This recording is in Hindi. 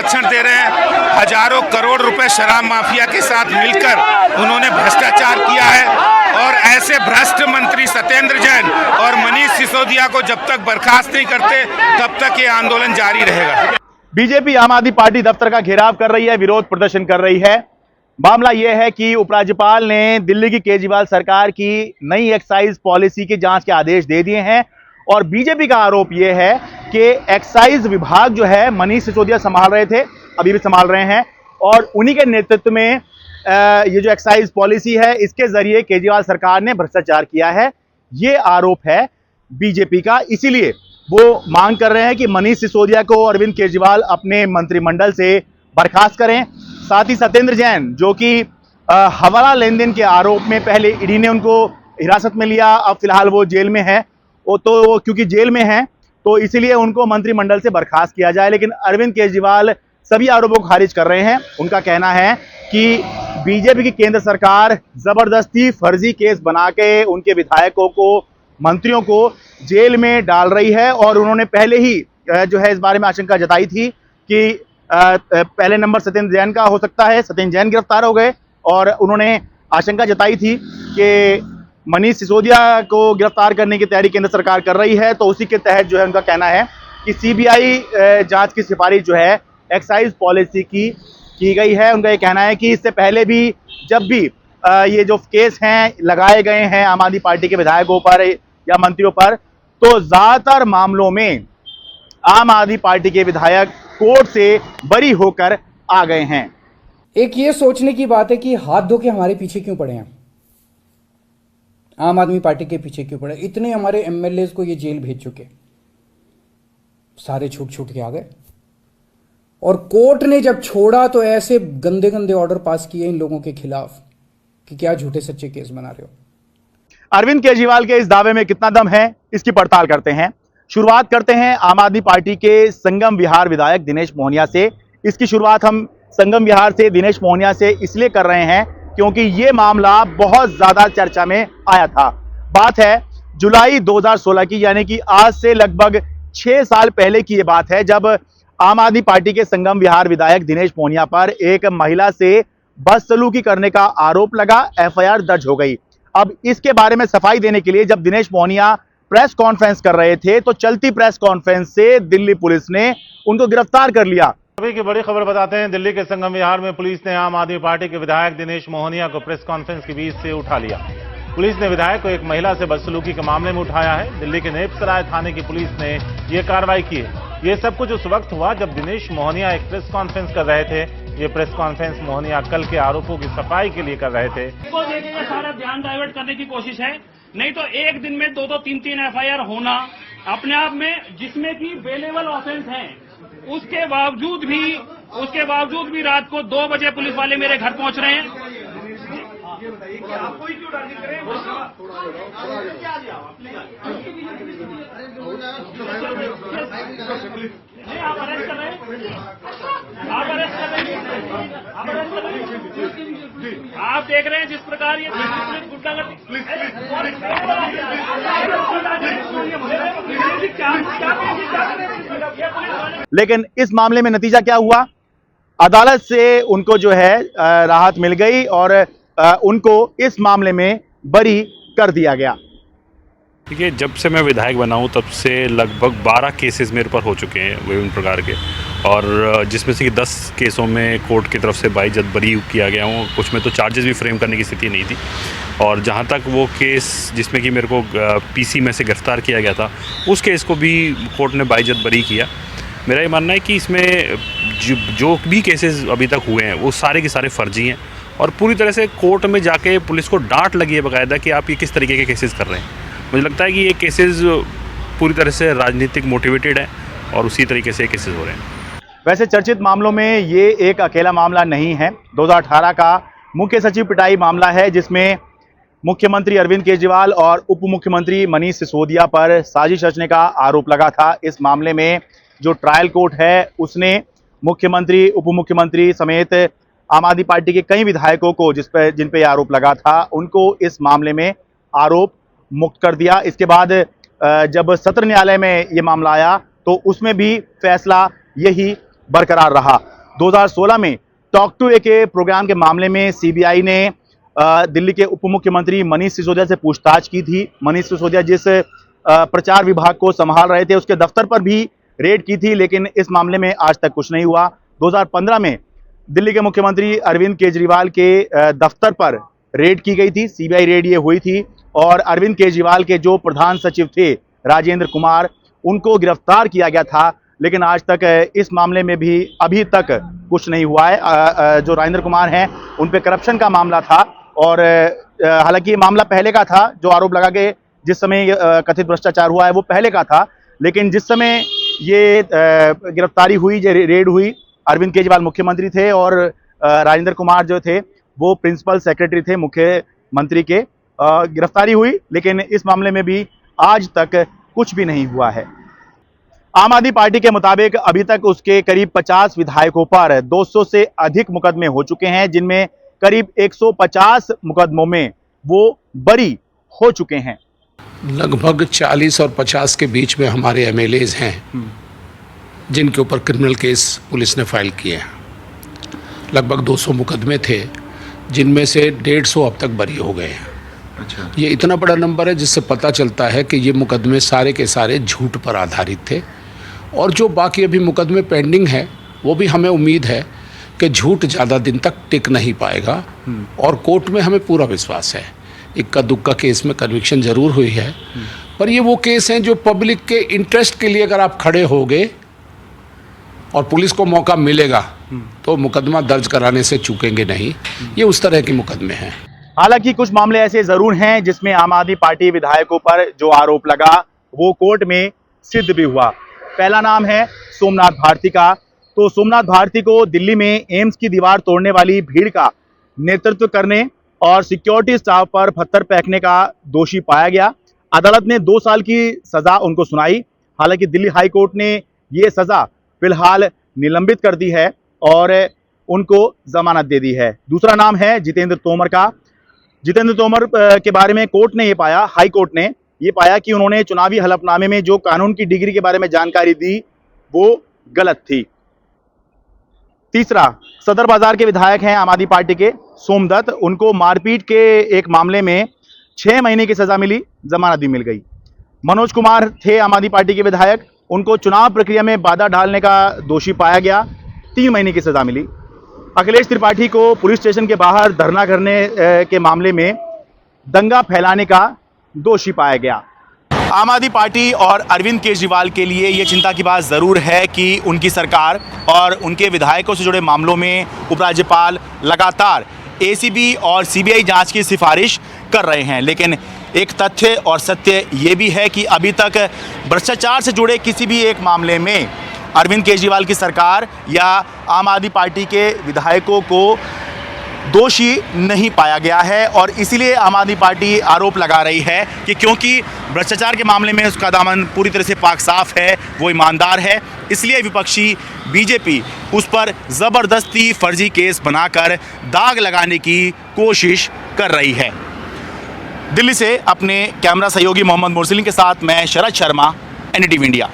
संरक्षण दे रहे हैं। हजारों करोड़ रुपए शराब माफिया के साथ मिलकर उन्होंने भ्रष्टाचार किया है और ऐसे भ्रष्ट मंत्री सत्येंद्र जैन और मनीष सिसोदिया को जब तक बर्खास्त नहीं करते तब तक ये आंदोलन जारी रहेगा। बीजेपी आम आदमी पार्टी दफ्तर का घेराव कर रही है, विरोध प्रदर्शन कर रही है। मामला यह है कि उपराज्यपाल ने दिल्ली की केजरीवाल सरकार की नई एक्साइज पॉलिसी के जांच के आदेश दे दिए हैं और बीजेपी का आरोप यह है कि एक्साइज विभाग जो है मनीष सिसोदिया संभाल रहे थे, अभी भी संभाल रहे हैं और उन्हीं के नेतृत्व में ये जो एक्साइज पॉलिसी है इसके जरिए केजरीवाल सरकार ने भ्रष्टाचार किया है, ये आरोप है बीजेपी का। इसीलिए वो मांग कर रहे हैं कि मनीष सिसोदिया को अरविंद केजरीवाल अपने मंत्रिमंडल से बर्खास्त करें। साथ ही सत्येंद्र जैन जो कि हवाला लेन देन के आरोप में पहले ईडी ने उनको हिरासत में लिया, अब फिलहाल वो जेल में है, तो क्योंकि जेल में है तो इसीलिए उनको मंत्रिमंडल से बर्खास्त किया जाए। लेकिन अरविंद केजरीवाल सभी आरोपों को खारिज कर रहे हैं। उनका कहना है कि बीजेपी की केंद्र सरकार जबरदस्ती फर्जी केस बना के उनके विधायकों को, मंत्रियों को जेल में डाल रही है और उन्होंने पहले ही जो है इस बारे में आशंका जताई थी कि पहले नंबर सत्येंद्र जैन का हो सकता है। सत्येंद्र जैन गिरफ्तार हो गए और उन्होंने आशंका जताई थी कि मनीष सिसोदिया को गिरफ्तार करने की तैयारी केंद्र सरकार कर रही है। तो उसी के तहत जो है उनका कहना है कि सीबीआई जांच की सिफारिश जो है एक्साइज पॉलिसी की गई है। उनका ये कहना है कि इससे पहले भी जब भी ये जो केस हैं लगाए गए हैं आम आदमी पार्टी के विधायकों पर या मंत्रियों पर, तो ज्यादातर मामलों में आम आदमी पार्टी के विधायक कोर्ट से बरी होकर आ गए हैं। एक ये सोचने की बात है कि हाथ धो के हमारे पीछे क्यों पड़े हैं, आम आदमी पार्टी के पीछे क्यों पड़े। इतने हमारे एमएलए को ये जेल भेज चुके, सारे छूट के आ गए और कोर्ट ने जब छोड़ा तो ऐसे गंदे गंदे ऑर्डर पास किए इन लोगों के खिलाफ कि क्या झूठे सच्चे केस बना रहे हो। अरविंद केजरीवाल के इस दावे में कितना दम है, इसकी पड़ताल करते हैं। शुरुआत करते हैं आम आदमी पार्टी के संगम विहार विधायक दिनेश मोहनिया से। इसकी शुरुआत हम संगम विहार से दिनेश मोहनिया से इसलिए कर रहे हैं क्योंकि यह मामला बहुत ज्यादा चर्चा में आया था। बात है जुलाई 2016 की, यानी कि आज से लगभग 6 साल पहले की यह बात है, जब आम आदमी पार्टी के संगम विहार विधायक दिनेश मोहनिया पर एक महिला से बदसलूकी करने का आरोप लगा, एफआईआर दर्ज हो गई। अब इसके बारे में सफाई देने के लिए जब दिनेश मोहनिया प्रेस कॉन्फ्रेंस कर रहे थे तो चलती प्रेस कॉन्फ्रेंस से दिल्ली पुलिस ने उनको गिरफ्तार कर लिया। अभी की बड़ी खबर बताते हैं। दिल्ली के संगम विहार में पुलिस ने आम आदमी पार्टी के विधायक दिनेश मोहनिया को प्रेस कॉन्फ्रेंस के बीच से उठा लिया। पुलिस ने विधायक को एक महिला से बदसलूकी के मामले में उठाया है। दिल्ली के नेपसराय थाने की पुलिस ने यह कार्रवाई की है। ये सब कुछ उस वक्त हुआ जब दिनेश मोहनिया एक प्रेस कॉन्फ्रेंस कर रहे थे। ये प्रेस कॉन्फ्रेंस मोहनिया कल के आरोपों की सफाई के लिए कर रहे थे। तो देखिए सारा ध्यान डाइवर्ट करने की कोशिश है, नहीं तो एक दिन में 2-2, 3-3 एफआईआर होना अपने आप में, जिसमें कि बेलेबल ऑफेंस हैं, उसके बावजूद भी रात को 2 बजे पुलिस वाले मेरे घर पहुंच रहे हैं। आप अरेस्ट कर रहे हैं, आप देख रहे हैं जिस प्रकार ये लेकिन इस मामले में नतीजा क्या हुआ? अदालत से उनको जो है राहत मिल गई और उनको इस मामले में बरी कर दिया गया। देखिए, जब से मैं विधायक बना हूँ तब से लगभग 12 केसेस मेरे पर हो चुके हैं विभिन्न प्रकार के, और जिसमें से कि 10 केसों में कोर्ट की तरफ से बाइज्जत बरी किया गया हूँ। कुछ में तो चार्जेस भी फ्रेम करने की स्थिति नहीं थी। और जहाँ तक वो केस जिसमें कि मेरे को पीसी में से गिरफ्तार किया गया था, उस केस को भी कोर्ट ने बाइज्जत बरी किया। मेरा ये मानना है कि इसमें जो भी केसेस अभी तक हुए हैं वो सारे के सारे फर्जी हैं और पूरी तरह से कोर्ट में जाके पुलिस को डांट लगी है बाकायदा कि आप ये किस तरीके के केसेस कर रहे हैं। मुझे लगता है कि ये केसेस पूरी तरह से राजनीतिक मोटिवेटेड है और उसी तरीके से केसेस हो रहे हैं। वैसे चर्चित मामलों में ये एक अकेला मामला नहीं है। 2018 का मुख्य सचिव पिटाई मामला है जिसमें मुख्यमंत्री अरविंद केजरीवाल और उप मुख्यमंत्री मनीष सिसोदिया पर साजिश रचने का आरोप लगा था। इस मामले में जो ट्रायल कोर्ट है उसने मुख्यमंत्री, उप मुख्यमंत्री समेत आम आदमी पार्टी के कई विधायकों को जिन पे आरोप लगा था उनको इस मामले में आरोप मुक्त कर दिया। इसके बाद जब सत्र न्यायालय में ये मामला आया तो उसमें भी फैसला यही बरकरार रहा। 2016 में टॉक टू ए के प्रोग्राम के मामले में सीबीआई ने दिल्ली के उप मुख्यमंत्री मनीष सिसोदिया से पूछताछ की थी। मनीष सिसोदिया जिस प्रचार विभाग को संभाल रहे थे उसके दफ्तर पर भी रेड की थी, लेकिन इस मामले में आज तक कुछ नहीं हुआ। 2015 में दिल्ली के मुख्यमंत्री अरविंद केजरीवाल के दफ्तर पर रेड की गई थी, सीबीआई रेड ये हुई थी और अरविंद केजरीवाल के जो प्रधान सचिव थे राजेंद्र कुमार, उनको गिरफ्तार किया गया था, लेकिन आज तक इस मामले में भी अभी तक कुछ नहीं हुआ है। जो राजेंद्र कुमार हैं उन पे करप्शन का मामला था और हालांकि ये मामला पहले का था, जो आरोप लगा के जिस समय कथित भ्रष्टाचार हुआ है वो पहले का था, लेकिन जिस समय ये गिरफ्तारी हुई, जो रेड हुई, अरविंद केजरीवाल मुख्यमंत्री थे और राजेंद्र कुमार जो थे वो प्रिंसिपल सेक्रेटरी थे मुख्यमंत्री के। गिरफ्तारी हुई, लेकिन इस मामले में भी आज तक कुछ भी नहीं हुआ है। आम आदमी पार्टी के मुताबिक अभी तक उसके करीब 50 विधायकों पर 200 से अधिक मुकदमे हो चुके हैं, जिनमें करीब 150 मुकदमों में वो बरी हो चुके हैं। लगभग 40 और 50 के बीच में हमारे एमएलएज हैं जिनके ऊपर क्रिमिनल केस पुलिस ने फाइल किए हैं। लगभग 200 मुकदमे थे, जिनमें से 150 अब तक बरी हो गए हैं। अच्छा। ये इतना बड़ा नंबर है जिससे पता चलता है कि ये मुकदमे सारे के सारे झूठ पर आधारित थे और जो बाकी अभी मुकदमे पेंडिंग है वो भी हमें उम्मीद है कि झूठ ज़्यादा दिन तक टिक नहीं पाएगा और कोर्ट में हमें पूरा विश्वास है। इक्का दुक्का केस में कन्विक्शन ज़रूर हुई है, पर ये वो केस हैं जो पब्लिक के इंटरेस्ट के लिए अगर आप खड़े होगे और पुलिस को मौका मिलेगा तो मुकदमा दर्ज कराने से चूकेंगे नहीं। ये उस तरह के मुकदमे हैं। हालांकि कुछ मामले ऐसे जरूर हैं जिसमें आम आदमी पार्टी विधायकों पर जो आरोप लगा वो कोर्ट में सिद्ध भी हुआ। पहला नाम है सोमनाथ भारती का। तो सोमनाथ भारती को दिल्ली में एम्स की दीवार तोड़ने वाली भीड़ का नेतृत्व करने और सिक्योरिटी स्टाफ पर पत्थर फेंकने का दोषी पाया गया। अदालत ने 2 साल की सजा उनको सुनाई। हालांकि दिल्ली हाई कोर्ट ने ये सजा फिलहाल निलंबित कर दी है और उनको जमानत दे दी है। दूसरा नाम है जितेंद्र तोमर का। जितेंद्र तोमर के बारे में कोर्ट ने ये पाया, हाई कोर्ट ने ये पाया कि उन्होंने चुनावी हलफनामे में जो कानून की डिग्री के बारे में जानकारी दी वो गलत थी। तीसरा, सदर बाजार के विधायक हैं आम आदमी पार्टी के सोमदत्त। उनको मारपीट के एक मामले में 6 महीने की सजा मिली, जमानत भी मिल गई। मनोज कुमार थे आम आदमी पार्टी के विधायक, उनको चुनाव प्रक्रिया में बाधा डालने का दोषी पाया गया, 3 महीने की सजा मिली। अखिलेश त्रिपाठी को पुलिस स्टेशन के बाहर धरना करने के मामले में दंगा फैलाने का दोषी पाया गया। आम आदमी पार्टी और अरविंद केजरीवाल के लिए ये चिंता की बात ज़रूर है कि उनकी सरकार और उनके विधायकों से जुड़े मामलों में उपराज्यपाल लगातार एसीबी और सीबीआई जांच की सिफारिश कर रहे हैं, लेकिन एक तथ्य और सत्य ये भी है कि अभी तक भ्रष्टाचार से जुड़े किसी भी एक मामले में अरविंद केजरीवाल की सरकार या आम आदमी पार्टी के विधायकों को दोषी नहीं पाया गया है। और इसीलिए आम आदमी पार्टी आरोप लगा रही है कि क्योंकि भ्रष्टाचार के मामले में उसका दामन पूरी तरह से पाक साफ है, वो ईमानदार है, इसलिए विपक्षी बीजेपी उस पर ज़बरदस्ती फर्जी केस बनाकर दाग लगाने की कोशिश कर रही है। दिल्ली से अपने कैमरा सहयोगी मोहम्मद मुरसलिन के साथ मैं शरद शर्मा, NDTV इंडिया।